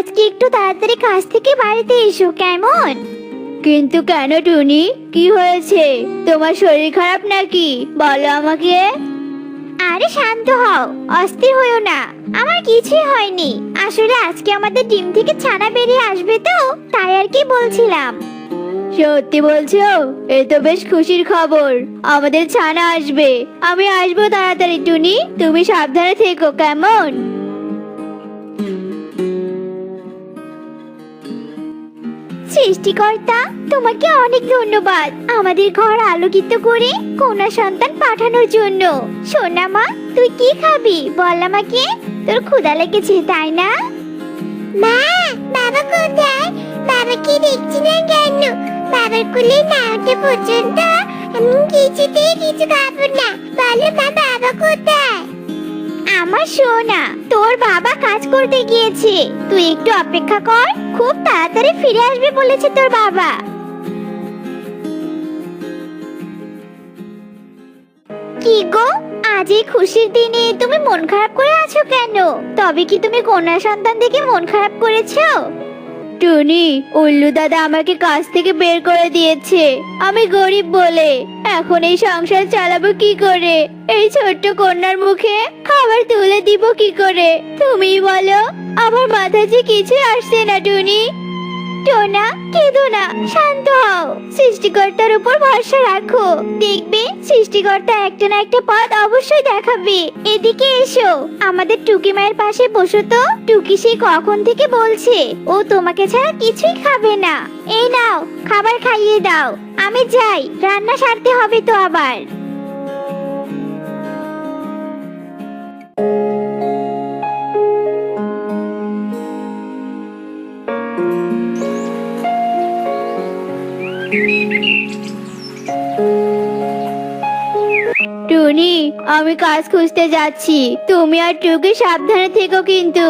আজকে একটু তাড়াতাড়ি কাজ থেকে বাড়িতে এসো, কেমন? কিন্তু কেন টুনি, কি হয়েছে? তোমার শরীর খারাপ নাকি? বলো আমাকে। আরে শান্ত হও, অস্থির হইও না। আমার কিছুই হয়নি। আসলে আজকে আমাদের ডিম থেকে ছানা বেরিয়ে আসবে, তো তাই আর কি বলছিলাম। সত্যি বলছো? এ তো বেশ খুশির খবর। আমাদের ছানা আসবে। আমি আসবো তাড়াতাড়ি টুনি, তুমি সাবধানে থেকো, কেমন? সৃষ্টিকর্তা, তোমাকে অনেক ধন্যবাদ আমাদের ঘর আলোকিত করে কন্যা সন্তান পাঠানোর জন্য। সোনা মা, তুই কি খাবি বল আমাকে। তোর ক্ষুধা লেগেছে তাই না? মা, বাবা কোথায়? বাবাকে দেখছি না কেন? বাবার কোলে না ওঠা পর্যন্ত আমি কিছুতেই কিছু খাবো না। বলো মা, বাবা কোথায়? আমার সোনা, তোর বাবা কাজ করতে গিয়েছে। তুই একটু অপেক্ষা কর, খুব তাড়াতাড়ি ফিরে আসবে বলেছে তোর বাবা। কি গো, আজ এই খুশির দিনে তুমি মন খারাপ করে আছো কেন? তবে কি তুমি কন্যা সন্তান দেখে মন খারাপ করেছো? টুনি, উল্লু দাদা আমাকে কাজ থেকে বের করে দিয়েছে। আমি গরিব বলে। এখন এই সংসার চালাবো কি করে? এই ছোট্ট কন্যার মুখে খাবার তুলে দিব কি করে? তুমিই বলো। আমার মাথায় যে কিছু আসছে না টুনি। টোনা, কেঁদো না, শান্ত হও। সৃষ্টিকর্তার উপর ভরসা রাখো। দেখবে সৃষ্টিকর্তা একটা না একটা পথ অবশ্যই দেখাবে। এদিকে এসো, আমাদের টুকি মায়ের পাশে বসো তো। টুকি সেই কখন থেকে বলছে ও তোমাকে ছাড়া কিছুই খাবে না। এই নাও, খাবার খাইয়ে দাও। আমি যাই, রান্না সারতে হবে তো আবার। টুনি, আমি কাজ খুঁজতে যাচ্ছি। তুমি আর টুকি সাবধানে থেকো কিন্তু।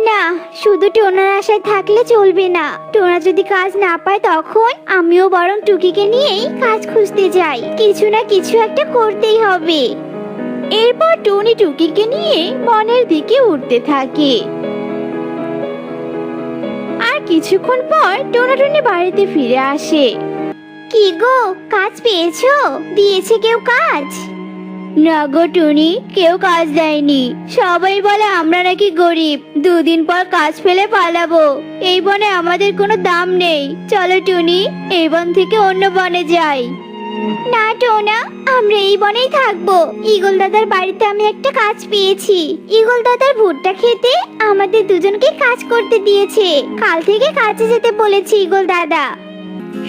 না, শুধু টোনার আশায় থাকলে চলবে না। টোনা যদি কাজ না পায় তখন আমিও বরং টুকিকে নিয়েই কাজ খুঁজতে যাই। কিছু না কিছু একটা করতেই হবে। এরপর টুনি টুকিকে নিয়ে বনের দিকে উঠতে থাকে। আর কিছুক্ষণ পর টোনাটুনি বাড়িতে ফিরে আসে। কি গো, কাজ পেয়েছো? দিয়েছে কেউ কাজ? না গো টুনি, কেউ কাজ দেয়নি। সবাই বলে আমরা নাকি গরিব, দুদিন পর কাজ ফেলে পালাবো। এই বনে আমাদের কোনো দাম নেই। চলো টুনি, এই বন থেকে অন্য বনে যাই। না টোনা, আমরা এই বনেই থাকবো। ঈগল দাদার বাড়িতে আমি একটা কাজ পেয়েছি। ঈগল দাদার ভুট্টা খেতে আমাদের দুজনকে কাজ করতে দিয়েছে। কাল থেকে কাজে যেতে বলেছে ঈগল দাদা।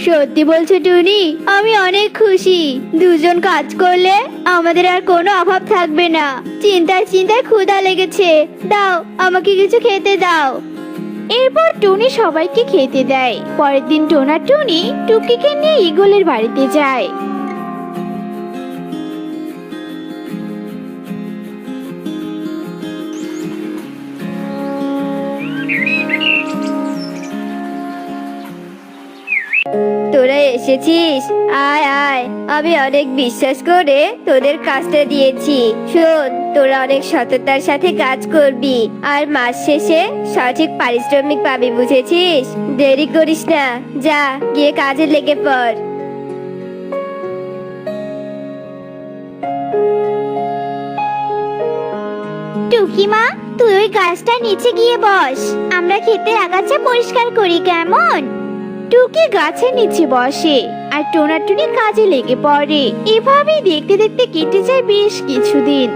সত্যি বলছো টুনি? আমি অনেক খুশি। দুজন কাজ করলে আমাদের আর কোনো অভাব থাকবে না। চিন্তায় চিন্তায় ক্ষুধা লেগেছে। দাও, আমাকে কিছু খেতে দাও। এরপর টুনি সবাইকে খেতে দেয়। পরের দিন টোনা টুনি টুকিকে নিয়ে ঈগলের বাড়িতে যায়। তোরা এসেছিস? আয় আয়, আমি অনেক বিশ্বাস করে তোদের কাজটা দিয়েছি। শোন, তোরা অনেক সততার সাথে কাজ করবি আর মাস শেষে সঠিক পারিশ্রমিক পাবি, বুঝেছিস? দেরি করিস না, যা গিয়ে কাজে লেগে পড়। টুকি মা, তুই ওই গাছটার নিচে গিয়ে বস। আমরা ক্ষেতের আগাছা পরিষ্কার করি, কেমন? টুকি গাছের নিচে বসে আর টোনাটুনি কাজে লেগে পড়ে। এভাবেই দেখতে দেখতে কেটে যায় বেশ কিছুদিন।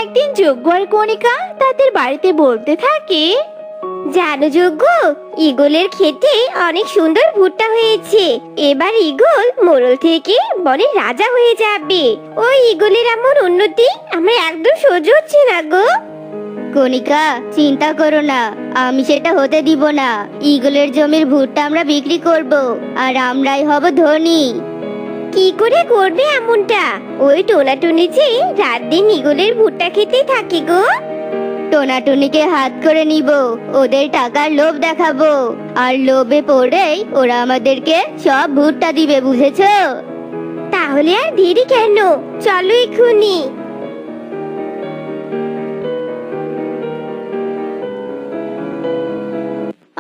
একদিন যজ্ঞ আর কণিকা তাদের বাড়িতে বলতে থাকে, জানো যজ্ঞ, ঈগলের ক্ষেতে অনেক সুন্দর ভুট্টা হয়েছে। এবার ঈগল মোড়ল থেকে বনের রাজা হয়ে যাবে। ওই ঈগলের এমন উন্নতি আমার একদম সহ্য হচ্ছে না গো। কণিকা, চিন্তা করো না, আমি সেটা হতে দিব না। ঈগলের জমির ভুট্টা আমরা বিক্রি করব আর আমরাই হব ধনী। কি করে করবে এমনটা? ওই টোনাটুনি যে রাত দিন ঈগলের ভুট্টা খেতেই থাকে গো। টোনাটুনিকে হাত করে নিব, ওদের টাকার লোভ দেখাবো, আর লোভে পড়েই ওরা আমাদেরকে সব ভুট্টা দিবে, বুঝেছো? তাহলে আর দেরি কেন, চলো এক্ষুনি।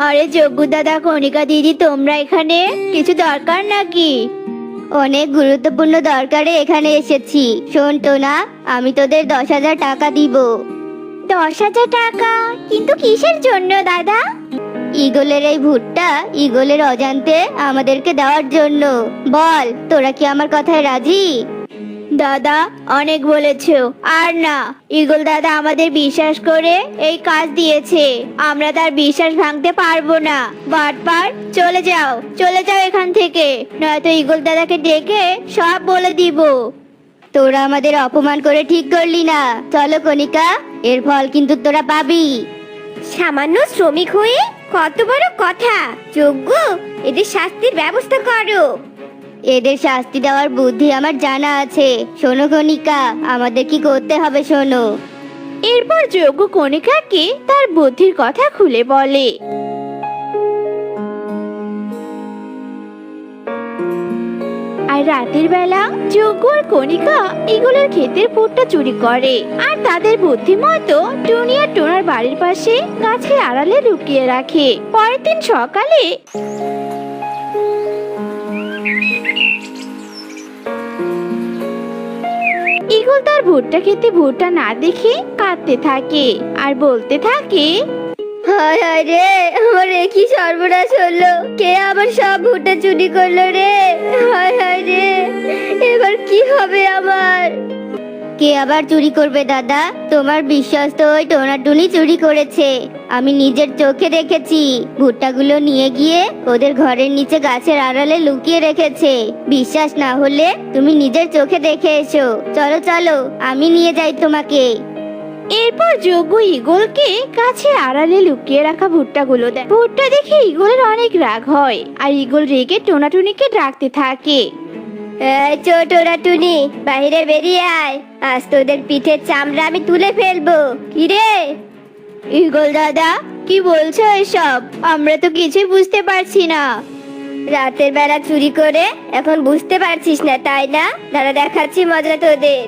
আরে যজ্ঞ দাদা, কণিকা দিদি, তোমরা এখানে কিছু দরকার নাকি? অনেক গুরুত্বপূর্ণ দরকারে এখানে এসেছি। শোন টোনা, আমি তোদের 10,000 টাকা দিব। 10,000 টাকা? কিন্তু কিসের জন্য দাদা? ঈগলের এই ভুট্টা ঈগলের অজান্তে আমাদেরকে দেওয়ার জন্য। বল, তোরা কি আমার কথায় রাজি? দাদা, অনেক বলেছো, আর না। ঈগল দাদা আমাদের বিশ্বাস করে এই কাজ দিয়েছে, আমরা তার বিশ্বাস ভাঙতে পারবো না। বাটপার, চলে যাও, চলে যাও এখান থেকে, নয়তো ঈগল দাদাকে ডেকে সব বলে দিব। তোরা আমাদের অপমান করে ঠিক করলি না। চলো কণিকা, এর ফল কিন্তু তোরা পাবি। সামান্য শ্রমিক হয়ে কত বড় কথা! যোগ্য, এদের শাস্তির ব্যবস্থা করো। এদের শাস্তি দেওয়ার বুদ্ধি আমার জানা আছে। শোনো কণিকা, আমাদের কি করতে হবে শোনো। এরপর যোগ্য কণিকাকে তার বুদ্ধির কথা খুলে বলে। আর রাতের বেলা যজ্ঞ আর কণিকা ঈগলের ক্ষেতের ভুট্টা চুরি করে, আর তাদের বুদ্ধি মতো টুনি আর টোনার বাড়ির পাশে গাছের আড়ালে লুকিয়ে রাখে। পরের দিন সকালে ঈগল তার ভুট্টা খেতে ভুট্টা না দেখে কাঁদতে থাকে আর বলতে থাকে, হায় হায় রে, আমার কি সর্বনাশ হলো! কে আমার সব ভুট্টা চুরি করলো রে! হায় হায় রে, এবার কি হবে আমার? কে আবার চুরি করবে দাদা? তোমার বিশ্বস্ত ওই টোনাটুনি চুরি করেছে। আমি নিজের চোখে দেখেছি। ভুট্টাগুলো নিয়ে গিয়ে ওদের ঘরের নিচে গাছের আড়ালে লুকিয়ে রেখেছে। বিশ্বাস না হলে তুমি নিজের চোখে দেখে এসো। চলো চলো, আমি নিয়ে যাই তোমাকে। এরপর যজ্ঞ ঈগলকে গাছের আড়ালে লুকিয়ে রাখা ভুট্টাগুলো দেয়। ভুট্টা দেখে ঈগলের অনেক রাগ হয়, আর ঈগল রেগে টোনাটুনিকে ডাকতে থাকে, এই টোনাটুনি, বাইরে বেরিয়ে আয়, আজ তোদের পিঠের চামড়া আমি তুলে ফেলবো। কিরে? ঈগল দাদা, কি বলছো এসব? আমরা তো কিছুই বুঝতে পারছি না। রাতের বেলা চুরি করে এখন বুঝতে পারছিস না, তাই না? দাঁড়া, দেখাচ্ছি মজা তোদের।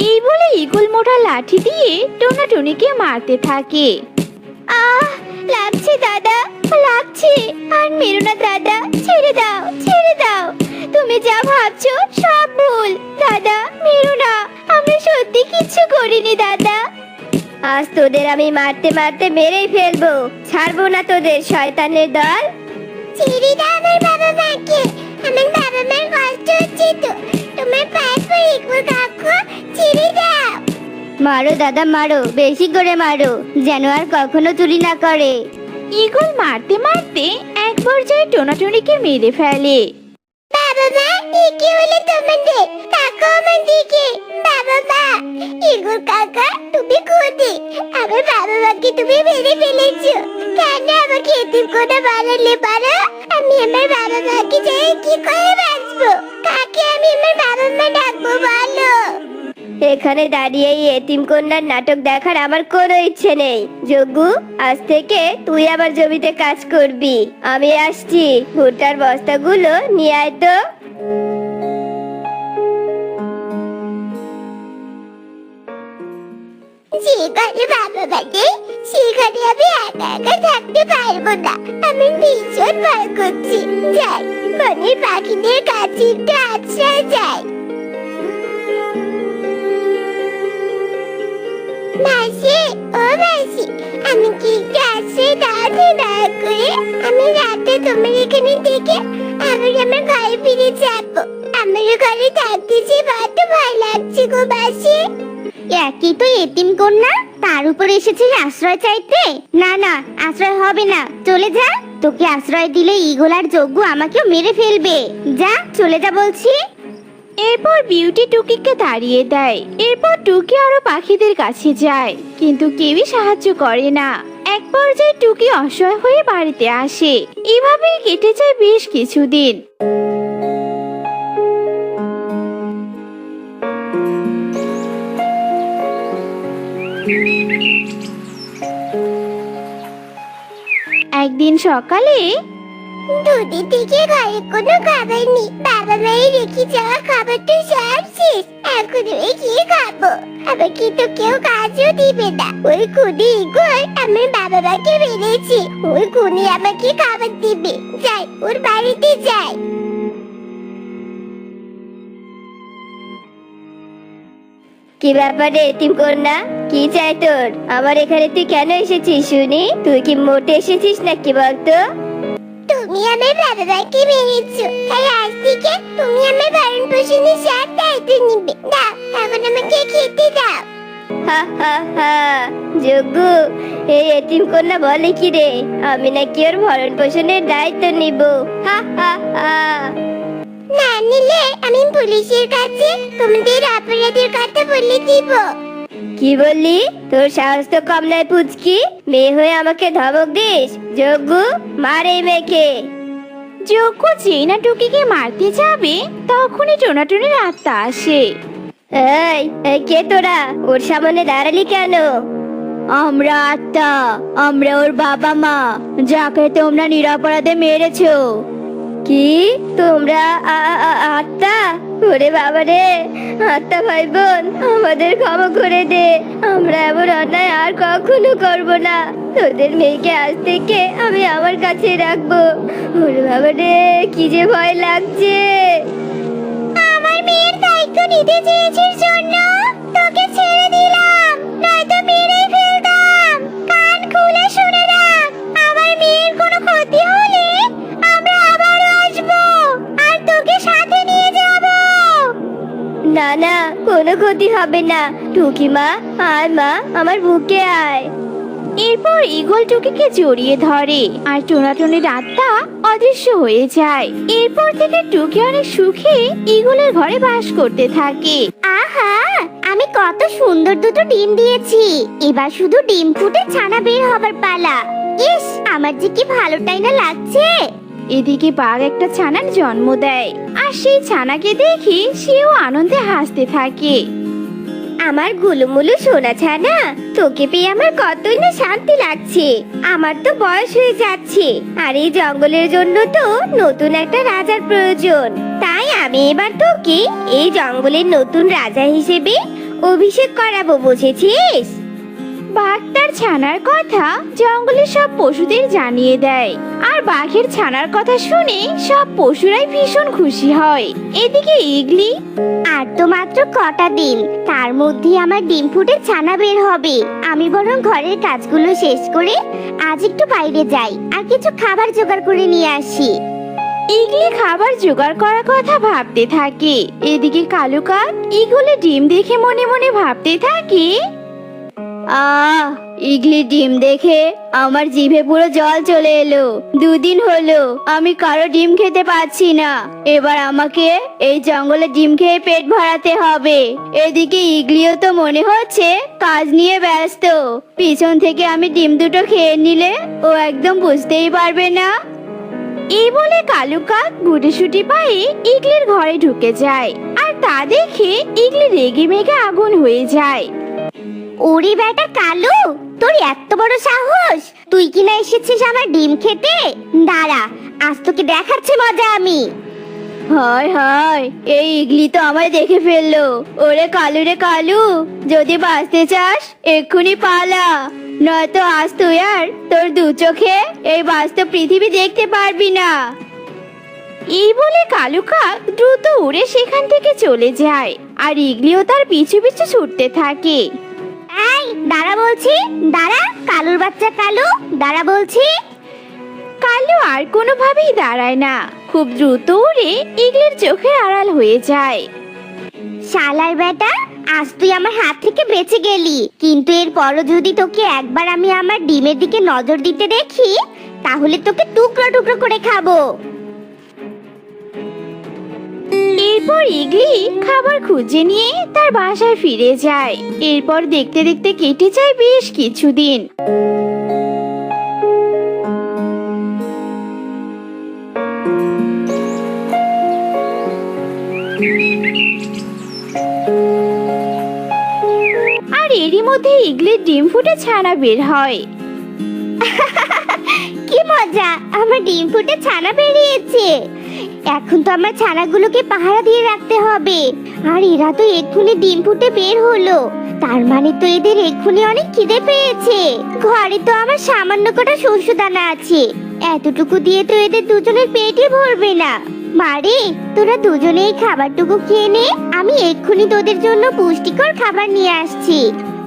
এই বলে ঈগল মোটা লাঠি দিয়ে টোনাটুনিকে মারতে থাকে। আহ, লাগছে দাদা, লাগছে। আর মেরো না দাদা, ছেড়ে দাও, ছেড়ে দাও। তুমি যা ভাবছো সব ভুল। দাদা, মেরো না, আমরা সত্যি কিচ্ছু করিনি দাদা। আজ তোদের আমি মারতে মারতে মেরেই ফেলবো, ছাড়বো না তোদের, শয়তানের দল। ছেড়ে দাও আমার বাবা মাকে, আমার বাবা মার কষ্ট হচ্ছে তো। তোমার পায়ে পড়ে ঈগল কাকু, ছেড়ে দাও। মারো দাদা, মারো, বেশি করে মারো, যেন আর কখনো চুরি না করে। ঈগল মারতে মারতে এক পর্যায়ে টোনাটুনিকে মেরে ফেলে। বাবা মা, কি হলো তোমাদের? কাকা আমার দিকে। বাবা মা, ঈগল কাকা, তুমি কোথায়? আমার বাবা মাকে তুমি মেরে ফেলেছো। কেন আমাকে এতিম করে বানালে পারো? আমি আমার বাবা মাকে যাই কি করে বাঁচবো? কাকে আমি আমার বাবা মা ডাকবো বলো? এখানে দাঁড়িয়ে এই এতিম কন্যার নাটক দেখার আমার কোনো ইচ্ছে নেই। যজ্ঞ, আজ থেকে তুই আবার জমিতে কাজ করবি। আমি আসছি, ভুট্টার বস্তাগুলো নিয়ে আয় তো। যেখানে বাবা বাড়ি, সেখানে আমি একা একা থাকতে পারবো না। আমি ভীষণ ভয় করছি। যাই, বনের পাখিদের কাছে একটু আশ্রয় যাই। মাসি, ও মাসি, আমি কি একটু আশ্রয় দাও দয়া করে? আমি রাতে তোমার এখানে থেকে আবার আমার ঘরে ফিরে যাবো। আমার ঘরে থাকতে যে বড্ড ভয় লাগছে গো মাসি। একই তো এতিম কন্যা, তার উপর এসেছিস আশ্রয় চাইতে? না না, আশ্রয় হবে না, চলে যা। তোকে আশ্রয় দিলে ঈগল আর যজ্ঞ আমাকেও মেরে ফেলবে। যা, চলে যা বলছি। এরপর বিউটি টুকিকে তাড়িয়ে দেয়। এরপর টুকি আরো পাখিদের কাছে যায়, কিন্তু কেউই সাহায্য করে না। এক পর্যায়ে টুকি অসহায় হয়ে বাড়িতে আসে। এভাবেই কেটে যায় বেশ কিছুদিন। একদিন সকালে দুদিন থেকে ঘরে কোনো খাবার নেই। বাবা মায়ের রেখে যাওয়া খাবারটা সব শেষ। এখন আমি কি খাবো? আমাকে তো কেউ কাজও দিবে না। ওই খুনি ইগল আমার বাবা মাকে মেরেছে। ওই খুনি আমাকে খাবার দিবে। যাই, ওর বাড়িতে যাই। কি ব্যাপারে এতিম কন্যা, কি চাই তোর? আমার এখানে তুই কেন এসেছিস শুনি? তুই কি মোটে এসেছিস নাকি বলতো? তুমি আমার বাবা মাকে মেরেছো, তাই আজ থেকে তুমি আমার ভরণ পোষণের সব দায়িত্ব নিবে। দাও, এখন আমাকে খেতে দাও। হা হা হা, যোগ্য এই এতিম কন্যা বলে কি রে, আমি নাকি ওর ভরণ পোষণের দায়িত্ব নিব? হা হা হা। না নিলে আমি পুলিশের কাছে তোমাদের অপরাধের কথা বলে দিব। কি বললি? তোর সাহস তো কম নয় পুচকি, মেয়ে হয়ে আমাকে ধমক দিস? যোগ্য, মার এই মেয়েকে। যজ্ঞ যেই না টুকিকে মারতে যাবে তখনই টোনাটুনির আত্মা আসে। এই এই কে তোরা? ওর সামনে দাঁড়ালি কেন? আমরা আত্মা, আমরা ওর বাবা মা, যাকে তোমরা নিরপরাধে মেরেছো। কি তোমরা আত্মা? ওরে বাবা রে, আত্মা ভাই বোন, আমাদের ক্ষমা করে দে। আমরা এমন অন্যায় আর কখনো করব না। তোদের মেয়েকে আজ থেকে আমি আমার কাছে রাখবো। ওরে বাবা রে, কি যে ভয় লাগছে। আমার মেয়ের দায়িত্ব নিতে চেয়েছিস জন্য তোকে ছেড়ে দিলাম, নয়তো মেরেই ফেলতাম। কান খুলে শুনে রাখ, আমার মেয়ের কোনো ক্ষতি হলে আমরা আবারও আসবো আর তোকে সাথে নিয়ে যাব। না না, কোনো ক্ষতি হবে না। টুকি মা, আয় মা, আমার বুকে আয়। এরপর ঈগল টুকিকে জড়িয়ে ধরে আর টোনাটুনির আত্মা অদৃশ্য হয়ে যায়। এরপর থেকে টুকি অনেক সুখে ঈগলের ঘরে বাস করতে থাকে। আহা, আমি কত সুন্দর দুটো ডিম দিয়েছি। এবার শুধু ডিম ফুটে ছানা বের হবার পালা। ইস, আমার যে কি ভালোটাই না লাগছে। এদিকে বাঘ একটা ছানার জন্ম দেয় আর সেই ছানাকে দেখে সেও আনন্দে হাসতে থাকে। আমার গুলুমুলু সোনা ছানা, তোকে পেয়ে আমার কতই না শান্তি লাগছে। আমার তো বয়স হয়ে যাচ্ছে, আর এই জঙ্গলের জন্য তো নতুন একটা রাজার প্রয়োজন। তাই আমি এবার তোকে এই জঙ্গলের নতুন রাজা হিসেবে অভিষেক করাবো, বুঝেছিস? বাঘ তার ছানার কথা জঙ্গলের সব পশুদের জানিয়ে দেয় আর বাঘের ছানার কথা শুনে সব পশুরাই ভীষণ খুশি হয়। এদিকে ইগলি, আর তো মাত্র কটা দিন, তার মধ্যে আমার ডিম ফুটে ছানা বের হবে। আমি বরং ঘরের কাজগুলো শেষ করে আজ একটু বাইরে যাই আর কিছু খাবার জোগাড় করে নিয়ে আসি। ইগলি খাবার জোগাড় করার কথা ভাবতে থাকে। এদিকে কালু কাক ইগলের ডিম দেখে মনে মনে ভাবতে থাকে, ইগলি ডিম দেখে আমার জিভে পুরো জল চলে এলো। দুদিন হলো আমি কারো ডিম খেতে পাচ্ছি না। এবার আমাকে এই জঙ্গলে ডিম খেয়ে পেট ভরাতে হবে। এদিকে ইগলিও তো মনে হচ্ছে কাজ নিয়ে ব্যস্ত। পিছন থেকে আমি ডিম দুটো খেয়ে নিলে ও একদম বুঝতেই পারবে না। এই বলে কালু কাক গুটিসুটি পায়ে ইগলির ঘরে ঢুকে যায় আর তা দেখে ইগলি রেগে মেগে আগুন হয়ে যায়। ওরে বেটা কালু, তোর এত বড় সাহস! তুই কিনা এসেছিস আমার ডিম খেতে? দাঁড়া, আজ তোকে দেখাচ্ছি মজা আমি। হায় হায়, এই ইগলি তো আমায় দেখে ফেললো। ওরে কালু রে কালু, যদি বাঁচতে চাস এক্ষুনি পালা, নয়তো আজ তুই আর তোর দু চোখে এই বাস্তব পৃথিবী দেখতে পারবি না। এই বলে কালু কাক দ্রুত উড়ে সেখান থেকে চলে যায় আর ইগলিও তার পিছু পিছু ছুটতে থাকে। এই দাঁড়া বলছি, দাঁড়া কালুর বাচ্চা কালু, দাঁড়া বলছি। কালু আর কোনোভাবেই দাঁড়ায় না, খুব দ্রুত উড়ে ইগলির চোখের আড়াল হয়ে যায়। শালার বেটা, আজ তুই আমার হাত থেকে বেঁচে গেলি, কিন্তু এরপরও যদি তোকে একবার আমি আমার ডিমের দিকে নজর দিতে দেখি, তাহলে তোকে টুকরো টুকরো করে খাবো। এরপর ইগলি খাবার খুঁজে নিয়ে তার বাসায় ফিরে যায়। এরপর দেখতে দেখতে কেটে যায় বেশ কিছুদিন। আর এরই মধ্যে ইগলির ডিম ফুটে ছানা বের হয়। কি মজা, আমার ডিম ফুটে ছানা বেরিয়েছে। এখন তো আমার ছানাগুলোকে পাহারা দিয়ে রাখতে হবে। আর এরা তো এক্ষুনি ডিম ফুটে বের হলো, তার মানে তো এদের এক্ষুনি অনেক খিদে পেয়েছে। ঘরে তো আমার সামান্য কটা শস্য দানা আছে, এতটুকু দিয়ে তো এদের দুজনের পেটই ভরবে না। মারে, তোরা দুজনে এই খাবারটুকু খেয়ে নে, আমি এক্ষুনি তোদের জন্য পুষ্টিকর খাবার নিয়ে আসছি।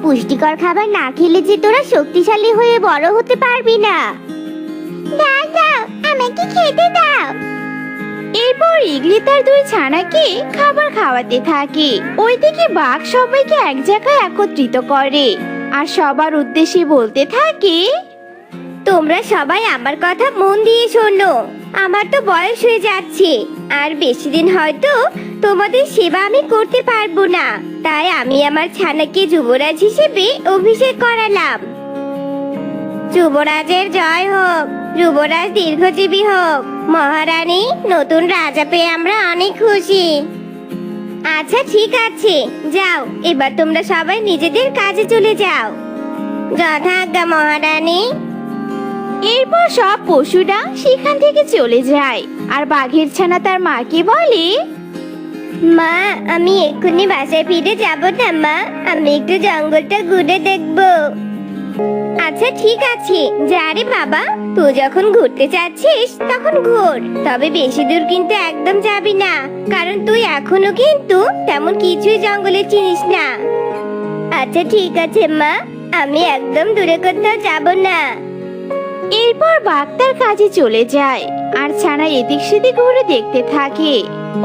পুষ্টিকর খাবার না খেলে যে তোরা শক্তিশালী হয়ে বড় হতে পারবি না। দাও দাও, আমাকে খেতে দাও। এরপর ইগলি তার দুই ছানাকে খাবার খাওয়াতে থাকে। ওইদিকে বাঘ সবাইকে এক জায়গায় একত্রিত করে আর সবার উদ্দেশ্যে বলতে থাকে, তোমরা সবাই আমার কথা মন দিয়ে শোনো। আমার তো বয়স হয়ে যাচ্ছে, আর বেশি দিন হয়তো তোমাদের সেবা আমি করতে পারবো না। তাই আমি আমার ছানাকে যুবরাজ হিসেবে অভিষেক করালাম। যুবরাজের জয় হোক, যুবরাজ দীর্ঘজীবী হোক। মহারানী, নতুন রাজা পেয়ে আমরা অনেক খুশি। আচ্ছা ঠিক আছে, যাও এবার তোমরা সবাই নিজেদের কাজে চলে যাও। যথাজ্ঞা মহারানী। এরপর সব পশুরা সেখান থেকে চলে যায় আর বাঘের ছানা তার মাকে বলে, মা, আমি এক্ষুনি বাসায় ফিরে যাব না মা, আমি একটু জঙ্গলটা ঘুরে দেখব। আচ্ছা ঠিক আছে, যা রে বাবা, তুই যখন ঘুরতে চাচ্ছিস তখন ঘুর, তবে বেশি দূর কিন্তু একদম যাবি না, কারণ তুই এখনো কিন্তু তেমন কিছুই জঙ্গলে চিনিস না। আচ্ছা ঠিক আছে মা, আমি একদম দূরে কোথাও যাব না। এরপর বাঘ তার কাজে চলে যায় আর ছানা এদিক সেদিক ঘুরে দেখতে থাকে।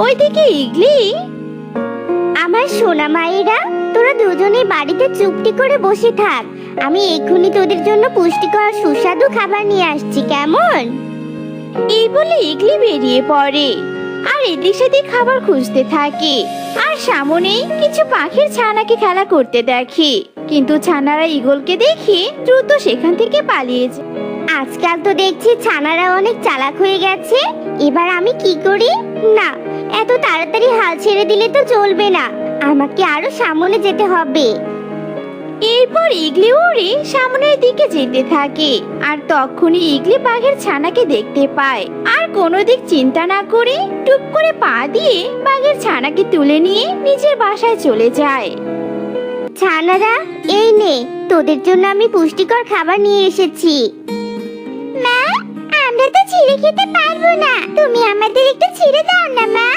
ওইদিকে ইগলি, আমার সোনা মায়েরা, তোরা দুজনে বাড়িতে চুপটি করে বসে থাক, আমি এক্ষুনি তোদের জন্য পুষ্টিকর সুস্বাদু খাবার নিয়ে আসছি, কেমন? এই বলে ইগলি বেরিয়ে পড়ে আর এদিক সেদিক খাবার খুঁজতে থাকে। আর সামনেই কিছু পাখির ছানাকে খেলা করতে দেখে, কিন্তু ছানারা ঈগলকে দেখে দ্রুত সেখান থেকে পালিয়ে যায়। আজকাল তো দেখছি ছানারা অনেক চালাক হয়ে গেছে, এবার আমি কি করি? না, এত তাড়াতাড়ি হাল ছেড়ে দিলে তো চলবে না, আমাকে আরো সামনে যেতে হবে। এরপর ইগলি উড়ে সামনের দিকে যেতে থাকে আর তখনই ইগলি বাঘের ছানাকে দেখতে পায় আর কোনো দিক চিন্তা না করে টুপ করে পা দিয়ে বাঘের ছানাকে তুলে নিয়ে নিজের বাসায় চলে যায়। ছানারা, এই নে, তোদের জন্য আমি পুষ্টিকর খাবার নিয়ে এসেছি। মা, আমরা তো ছিঁড়ে খেতে পারবো না, তুমি আমাদের একটু ছিঁড়ে দাও না মা।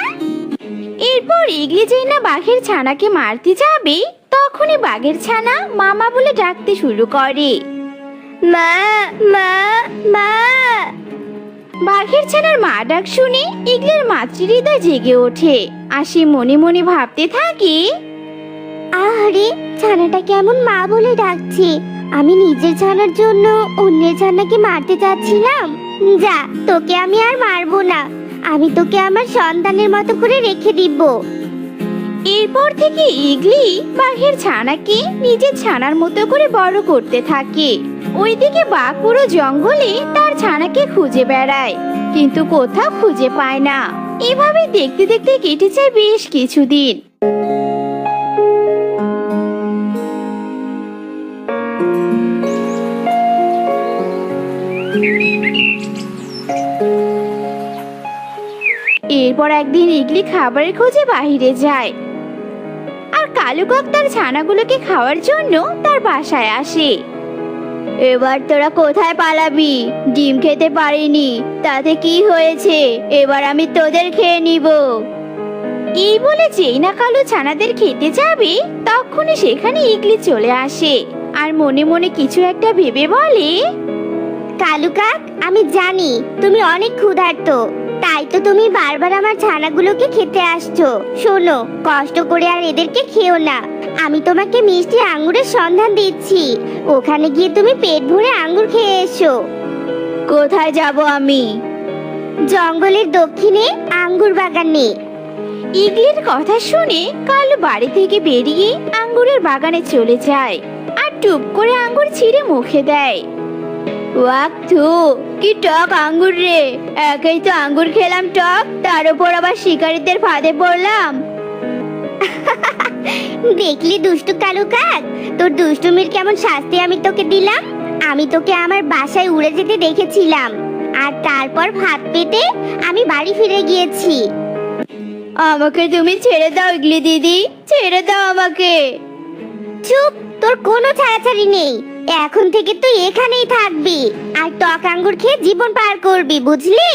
এরপর ইগলি যেই না বাঘের ছানাকে মারতে যাবে তখনই বাঘের ছানা মামা বলে ডাকতে শুরু করে। মা, মা, মা। বাঘের ছানার মা ডাক শুনে ইগলির মাতৃহৃদয় জেগে ওঠে আর সে মনে মনে ভাবতে থাকে, আরে, ছানাটা কেমন মা বলে ডাকছে, আমি নিজের ছানার জন্য অন্যের ছানাকে মারতে চাচ্ছিলাম। যা, তোকে আমি আর মারবো না, আমি তোকে আমার সন্তানের মতো করে রেখে দিব। এরপর থেকে ইগলি বাঘের ছানাকে নিজের ছানার মতো করে বড় করতে থাকে। ওইদিকে বাঘ পুরো জঙ্গলে তার ছানাকে খুঁজে বেড়ায়, কিন্তু কোথাও খুঁজে পায় না। এভাবে দেখতে দেখতে কেটে যায় বেশ কিছুদিন। এরপর একদিন ইগলি খাবারের খোঁজে বাহিরে যায় আর কালু কাক তার ছানাগুলোকে খাওয়ার জন্য তার বাসায় আসে। এবার তোরা কোথায় পালাবি? ডিম খেতে পারিনি, তাতে কি হয়েছে? এবার আমি তোদের খেয়ে নিব। এই বলে যেই না কালু ছানাদের খেতে যাবে তখনই সেখানে ইগলি চলে আসে আর মনে মনে কিছু একটা ভেবে বলে, কালু কাক, আমি জানি তুমি অনেক ক্ষুধার্ত, তাই তো তুমি বারবার আমার ছানাগুলোকে খেতে আসছো। শোনো, কষ্ট করে আর এদেরকে খেও না, আমি তোমাকে মিষ্টি আঙ্গুরের সন্ধান দিচ্ছি, ওখানে গিয়ে তুমি পেট ভরে আঙ্গুর খেয়ে এসো। কোথায় যাব আমি? জঙ্গলের দক্ষিণে আঙ্গুর বাগানে। ইগলির কথা শুনে কালু বাড়ি থেকে বেরিয়ে আঙ্গুরের বাগানে চলে যায় আর টুপ করে আঙ্গুর ছিঁড়ে মুখে দেয়। ওয়াক থু, কি টক আঙ্গুর রে! একাই তো আঙ্গুর খেলাম টক, তার উপর আবার শিকারীদের ফাঁদে পড়লাম। দেখলি দুষ্টু কালু কাক, তোর দুষ্টুমির কেমন শাস্তি আমি তোকে দিলাম। আমি তোকে আমার বাসায় উড়ে যেতে দেখেছিলাম, আর তারপর ভাত পেতে আমি বাড়ি ফিরে গিয়েছি। আমাকে তুমি ছেড়ে দাও ইগলি দিদি, ছেড়ে দাও আমাকে। চুপ, তোর কোনো ছাড়াছাড়ি নেই। এখন থেকে তুই এখানেই থাকবি আর টক আঙ্গুর খেয়ে জীবন পার করবি, বুঝলি?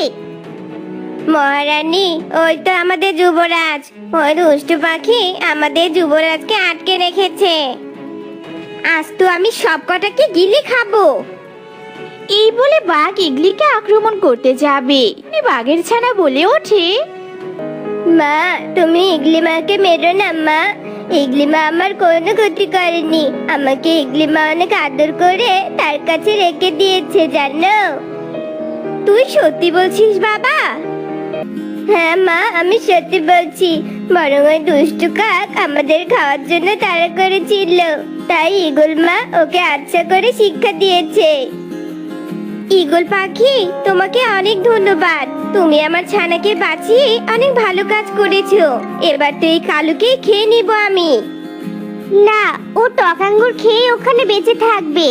মহারানী, ওই তো আমাদের যুবরাজ। ওই দুষ্টু পাখি আমাদের যুবরাজকে আটকে রেখেছে। আজ তো আমি সব কটাকে গিলে খাবো। এই বলে বাঘ ইগলিকে আক্রমণ করতে যাবে, বাঘের ছানা বলে ওঠে, মা, তুমি ইগলি মাকে মেরো না মা। ইগলি মা আমার কোনো ক্ষতি করেনি। আমাকে ইগলি মা অনেক আদর করে তার কাছে রেখে দিয়েছে, জানো? তুই সত্যি বলছিস বাবা? হ্যাঁ মা, আমি সত্যি বলছি। বরং ওই দুষ্টু কাক আমাদের খাওয়ার জন্য তাড়া করেছিল, তাই ঈগল মা ওকে আচ্ছা করে শিক্ষা দিয়েছে। ঈগল পাখি, তোমাকে অনেক ধন্যবাদ। তুমি আমার ছানাকে বাঁচিয়ে অনেক ভালো কাজ করেছো। এবার তো এই কালুকে খেয়ে নিব আমি। না, ও টক আঙ্গুর খেয়ে ওখানে বেঁচে থাকবে।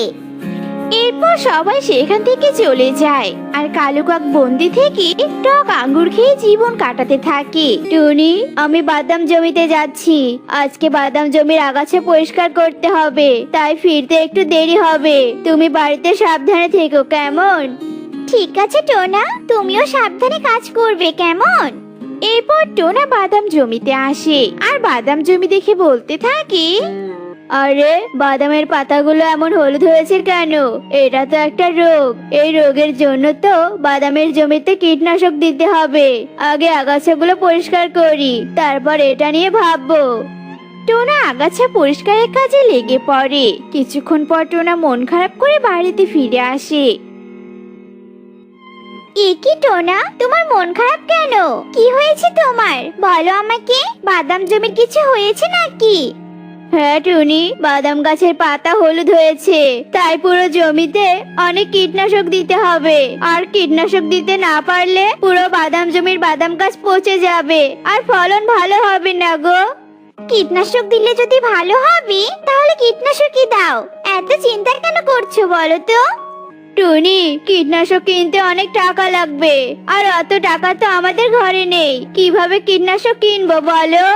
এরপর সবাই সেখান থেকে চলে যায় আর কালু কাক বন্দি থেকে টক আঙ্গুর খেয়ে জীবন কাটাতে থাকে। টুনি, আমি বাদাম জমিতে যাচ্ছি। আজকে বাদাম জমির আগাছা পরিষ্কার করতে হবে, তাই ফিরতে একটু দেরি হবে। তুমি বাড়িতে সাবধানে থেকো, কেমন? ঠিক আছে টোনা, তুমিও সাবধানে কাজ করবে, কেমন? এরপর টোনা বাদাম জমিতে আসে আর বাদাম জমি দেখে বলতে থাকে, আরে বাদামের পাতাগুলো এমন হলুদ হয়েছে কেন? এটা তো একটা রোগ। এই রোগের জন্য তো বাদামের জমিতে কীটনাশক দিতে হবে। আগে আগাছাগুলো পরিষ্কার করি, তারপর এটা নিয়ে ভাববো। টোনা আগাছা পরিষ্কারের কাজে লেগে পড়ে। কিছুক্ষণ পর টোনা মন খারাপ করে বাড়িতে ফিরে আসে। এ কি টোনা, তোমার মন খারাপ কেন? কি হয়েছে তোমার, বলো আমাকে। বাদাম জমির কিছু হয়েছে নাকি? হ্যাঁ টুনি, বাদাম গাছের পাতা হলুদ হয়েছে, তাই পুরো জমিতে অনেক কীটনাশক দিতে হবে। আর কীটনাশক দিতে না পারলে পুরো বাদাম জমির বাদাম গাছ পচে যাবে আর ফলন ভালো হবে না গো। কীটনাশক দিলে যদি ভালো হবে, তাহলে কীটনাশকই দাও। এত চিন্তা কেন করছো বলো তো? টুনি, কীটনাশক কিনতে অনেক টাকা লাগবে, আর অত টাকা তো আমাদের ঘরে নেই। কিভাবে কীটনাশক কিনবো বলো?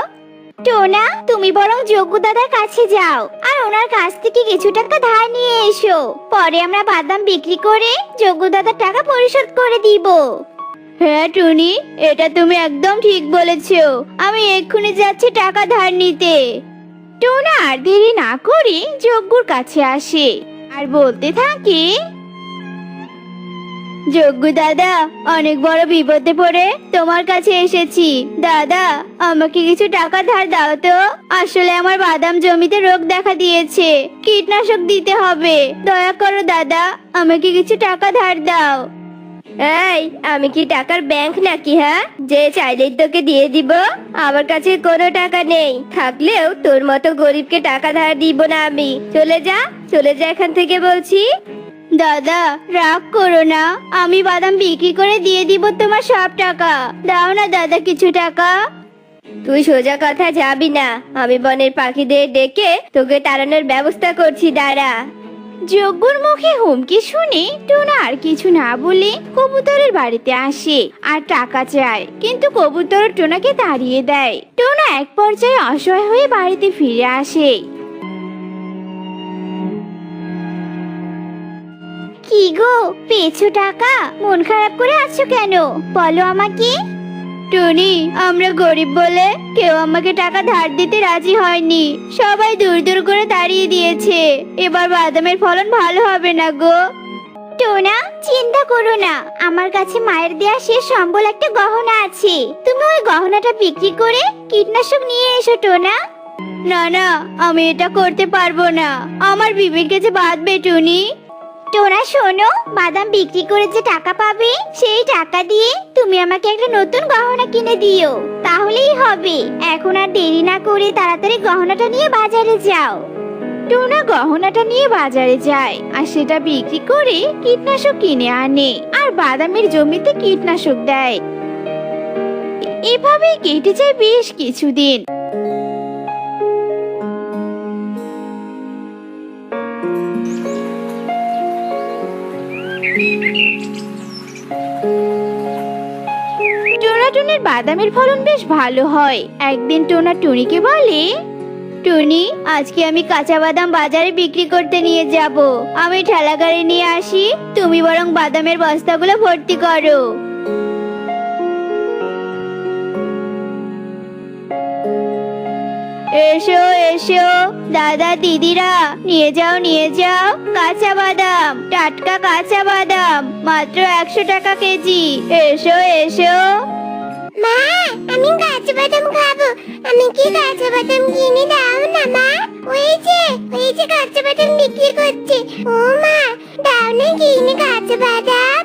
টোনা, তুমি বরং যোগ্য দাদার কাছে যাও আর ওনার কাছ থেকে কিছু টাকা ধার নিয়ে এসো। পরে আমরা বাদাম বিক্রি করে যোগ্য দাদার টাকা পরিশোধ করে দিব। হ্যাঁ টুনি, এটা তুমি একদম ঠিক বলেছো। আমি এক্ষুনি যাচ্ছি টাকা ধার নিতে। টোনা আর দেরি না করে যজ্ঞর কাছে আসে আর বলতে থাকে, যজ্ঞ দাদা, অনেক বড় বিপদে পড়ে তোমার কাছে এসেছি। দাদা, আমাকে কিছু টাকা ধার দাও তো। আসলে আমার বাদাম জমিতে রোগ দেখা দিয়েছে, কীটনাশক দিতে হবে। দয়া করো দাদা, আমাকে কিছু টাকা ধার দাও। এই, আমি কি টাকার ব্যাংক নাকি? হ্যাঁ, যে চাইলেই তোকে দিয়ে দিব? আমার কাছে কোনো টাকা নেই, থাকলেও তোর মতো গরিবকে টাকা ধার দিব না আমি। চলে যা, চলে যা এখান থেকে বলছি। দাদা, রাগ করো না, আমি বাদাম বিক্রি করে দিয়ে দিব তোমার সব টাকা। দাও না দাদা কিছু টাকা। তুই সোজা কথা যাবি না, আমি বনের পাখিদের ডেকে তোকে তাড়ানোর ব্যবস্থা করছি, দাঁড়া। যজ্ঞর মুখে হুমকি শুনে টোনা আর কিছু না বলে কবুতরের বাড়িতে আসে আর টাকা চায়, কিন্তু কবুতর টোনাকে তাড়িয়ে দেয়। টোনা এক পর্যায়ে অসহায় হয়ে বাড়িতে ফিরে আসে। কি গো, পেয়েছো টাকা? মন খারাপ করে আছো কেন, বলো আমাকে। টুনি, আমরা গরিব বলে কেউ আমাকে টাকা ধার দিতে রাজি হয়নি। সবাই দূর দূর করে তাড়িয়ে দিয়েছে। এবার বাদামের ফলন ভালো হবে না গো। টোনা, চিন্তা করো না, আমার কাছে মায়ের দেয়া শেষ সম্বল একটা গহনা আছে। তুমি ওই গহনাটা বিক্রি করে কীটনাশক নিয়ে এসো টোনা। না না, আমি এটা করতে পারবো না, আমার বিবেকে যে বাঁধবে টুনি। টোনা শোনো, বাদাম বিক্রি করে যে টাকা পাবে, সেই টাকা দিয়ে তুমি আমাকে একটা নতুন গহনা কিনে দিও, তাহলেই হবে। এখন আর দেরি না করে তাড়াতাড়ি গহনাটা নিয়ে বাজারে যাও। টোনা গহনাটা নিয়ে বাজারে যায় আর সেটা বিক্রি করে কীটনাশক কিনে আনে আর বাদামের জমিতে কীটনাশক দেয়। এভাবেই কেটে যায় বেশ কিছুদিন। টোনা টুনির বাদামের ফলন বেশ ভালো হয়। একদিন টোনা টুনিকে বলে, টুনি, আজকে আমি কাঁচা বাদাম বাজারে বিক্রি করতে নিয়ে যাব। আমি ঠেলা গাড়ি নিয়ে আসি, তুমি বরং বাদামের বস্তাগুলো ভর্তি করো। এসো এসো দাদা দিদিরা, নিয়ে যাও নিয়ে যাও কাঁচা বাদাম, টাটকা কাঁচা বাদাম, মাত্র 100 টাকা কেজি। এসো এসো। মা, আমি কাঁচা বাদাম খাবো। আমি কি কাঁচা বাদাম কিনে দাও না মা? ওই যে কাঁচা বাদাম বিক্রি করছে। ও মা, দাও না কিনে কাঁচা বাদাম।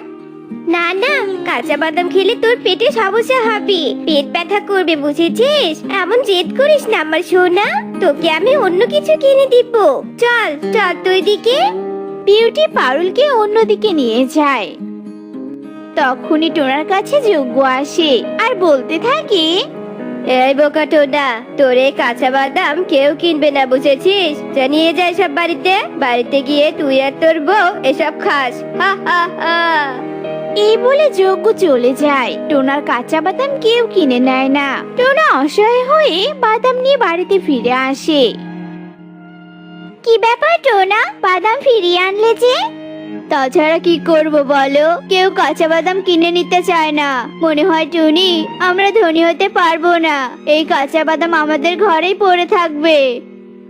না না, কাঁচা বাদাম খেলে তোর পেটে সমস্যা হবে, পেট ব্যথা করবে, বুঝেছিস? এমন জেদ করিস না আমার সোনা, তোকে আমি অন্য কিছু কিনে দিব। চল চল তুই দিকে। বিউটি পারুলকে অন্যদিকে নিয়ে যায়। তখনই টোনার কাছে যজ্ঞ আসে আর বলতে থাকে, এই বোকা টোনা, তোর এই কাঁচা বাদাম কেউ কিনবে না, বুঝেছিস? যা নিয়ে যাই সব বাড়িতে, বাড়িতে গিয়ে তুই আর তোর বউ এসব খাস। হা হা হা। এই বলে যজ্ঞ চলে যায়। টোনার কাঁচা বাদাম কেউ কিনে নেয় না। টোনা অসহায় হয়ে বাদাম নিয়ে বাড়িতে ফিরে আসে। কি ব্যাপার টোনা, বাদাম ফিরিয়ে আনলে যে? তাছাড়া কি করব বলো, কেউ কাঁচা বাদাম কিনে নিতে চায় না। মনে হয় টুনি, আমরা ধনী হতে পারবো না। এই কাঁচা বাদাম আমাদের ঘরেই পড়ে থাকবে।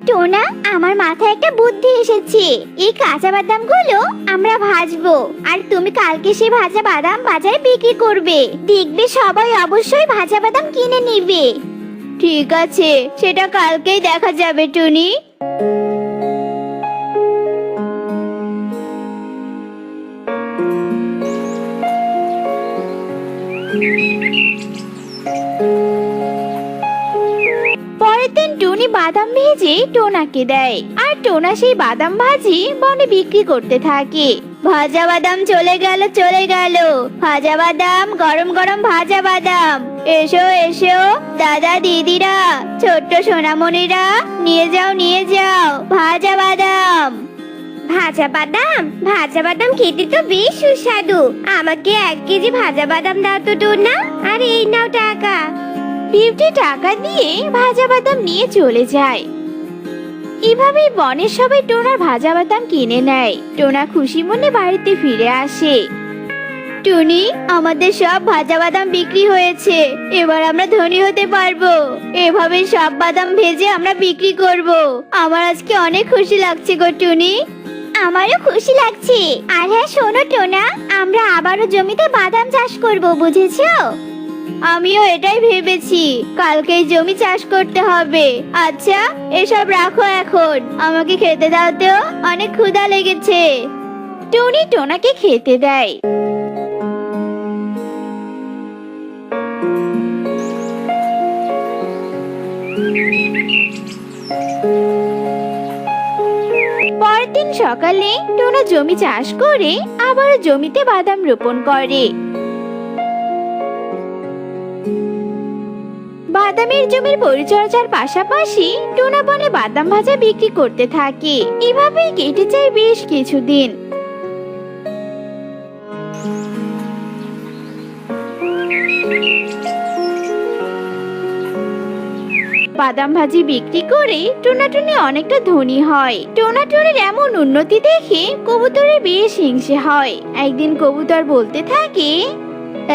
টোনা, আমার মাথায় একটা বুদ্ধি এসেছে। এই কাঁচা বাদামগুলো আমরা ভাজবো, আর তুমি কালকে সেই ভাজা বাদাম বাজারে বিক্রি করবে। দেখবে সবাই অবশ্যই ভাজা বাদাম কিনে নিবে। ঠিক আছে, সেটা কালকেই দেখা যাবে টুনি। পরের দিন টুনি বাদাম ভেজে টোনাকে দেয়, আর টোনা সেই বাদাম ভাজি বনে বিক্রি করতে থাকে। ভাজা বাদাম চলে গেল চলে গেল, ভাজা বাদাম, গরম গরম ভাজা বাদাম। এসো এসো দাদা দিদিরা, ছোট্ট সোনামণিরা, নিয়ে যাও নিয়ে যাও ভাজা বাদাম। ভাজা বাদাম, ভাজা বাদাম খেতে তো বেশ সুস্বাদু। আমাকে 1 কেজি ভাজা বাদাম দাও তো টোনা। আর এই নাও টাকা। বিউটি টাকা দিয়ে ভাজা বাদাম নিয়ে চলে যায়। এভাবেই বনের সবাই টোনার ভাজা বাদাম কিনে নেয়। টোনা খুশি মনে বাড়িতে ফিরে আসে। টুনি, আমাদের সব ভাজা বাদাম বিক্রি হয়েছে, এবার আমরা ধনী হতে পারবো। এভাবে সব বাদাম ভেজে আমরা বিক্রি করব। আমার আজকে অনেক খুশি লাগছে গো টুনি। আমারও খুশি লাগছে। আর হ্যাঁ শোনো টোনা, আমরা আবারও জমিতে বাদাম চাষ করব, বুঝেছো? আমিও এটাই ভেবেছি, কালকেই জমি চাষ করতে হবে। আচ্ছা, এসব রাখো এখন, আমাকে খেতে দাও তো, অনেক ক্ষুধা লেগেছে। টুনি টোনাকে খেতে দেয়। পরের দিন সকালে টোনা জমি চাষ করে আবার জমিতে বাদাম রোপণ করে। বাদামের জমির পরিচর্যার পাশাপাশি টোনা বনে বাদাম ভাজা বিক্রি করতে থাকে। এভাবেই কেটে যায় বেশ কিছুদিন। বাদাম ভাজি বিক্রি করে টোনাটুনি অনেকটা ধনী হয়। টোনাটুনির এমন উন্নতি দেখে কবুতরের বেশ হিংসে হয়। একদিন কবুতর বলতে থাকে,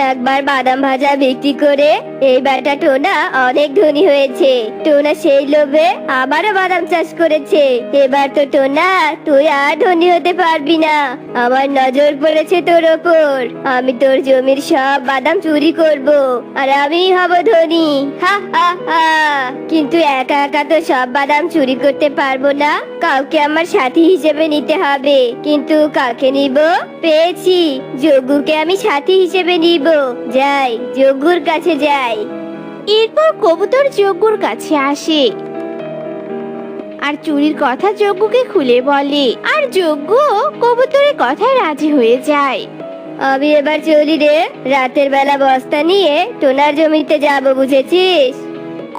একবার বাদাম ভাজা বিক্রি করে এই বেটা টোনা অনেক ধনী হয়েছে। টোনা সেই লোভে আবারও বাদাম চাষ করেছে। এবার তো টোনা তুই আর ধনী হতে পারবি না। আমার নজর পড়েছে তোর ওপর। আমি তোর জমির সব বাদাম চুরি করব, আর আমিই হব ধনী। হা হা হা। কিন্তু একা একা তো সব বাদাম চুরি করতে পারবো না, কাউকে আমার সাথী হিসেবে নিতে হবে। কিন্তু কাকে নিব? পেয়েছি, যজ্ঞকে আমি সাথী হিসেবে নিব। যাই, যজ্ঞর কাছে যাই। এরপর কবুতর যজ্ঞর কাছে আসে আর চুরির কথা যজ্ঞকে খুলে বলে। আর যজ্ঞ কবুতরের কথায় রাজি হয়ে যায়। আমি এবার চলি রে, রাতের বেলা বস্তা নিয়ে টোনার জমিতে যাব, বুঝেছিস?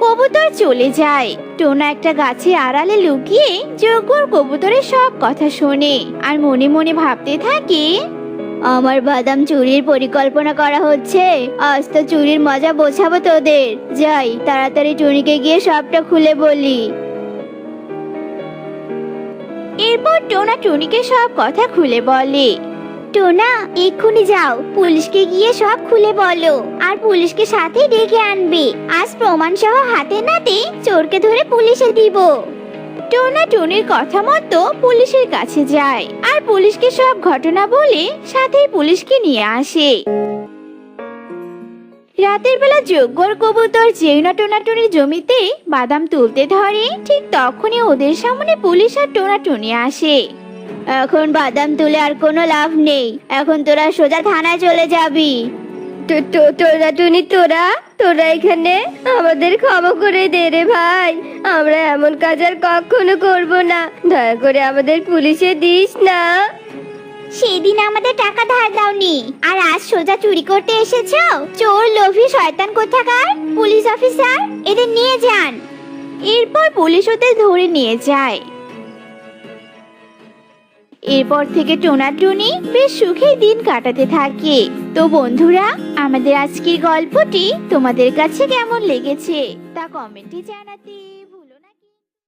কবুতর চলে যায়। টোনা একটা গাছে আড়ালে লুকিয়ে যজ্ঞর কবুতরের সব কথা শোনে আর মনে মনে ভাবতে থাকে, আমার বাদাম চুরির পরিকল্পনা করা হচ্ছে। আজ তো চুরির মজা বোঝাবো তোদের। যাই, তাড়াতাড়ি টুনিকে গিয়ে সবটা খুলে বলি। এরপর টোনা টুনিকে সব কথা খুলে বলে। টোনা, এক্ষুনি যাও, পুলিশকে গিয়ে সব খুলে বলো, আর পুলিশকে সাথে ডেকে আনবে। আজ প্রমাণ সহ হাতে নাতে চোরকে ধরে পুলিশে দিব। টোনা টুনির কথা মতো পুলিশের কাছে যায় আর পুলিশকে সব ঘটনা বলে সাথেই পুলিশকে নিয়ে আসে। রাতের বেলা যজ্ঞর কবুতর যেই না টোনা টুনির জমিতে বাদাম তুলতে ধরে, ঠিক তখনই ওদের সামনে পুলিশ আর টোনা টুনি আসে। এখন বাদাম তুলে আর কোনো লাভ নেই, এখন তোরা সোজা থানায় চলে যাবি। তোরা টুনি, তোরা এখানে? আমাদের ক্ষমা করে দে রে ভাই, আমরা এমন কাজ আর কখনো করব না, দয়া করে আমাদের পুলিশে দিস না। সেদিন আমাদের টাকা ধার দাওনি, আর আজ সোজা চুরি করতে এসেছো? চোর, লোভী, শয়তান কোথাকার! পুলিশ অফিসার, এদের নিয়ে যান। এরপর পুলিশ ওদের ধরে নিয়ে যায়। এরপর থেকে টোনা টুনি বেশ সুখেই দিন কাটাতে থাকে। তো বন্ধুরা, আমাদের আজকের গল্পটি তোমাদের কাছে কেমন লেগেছে তা কমেন্টে জানাতে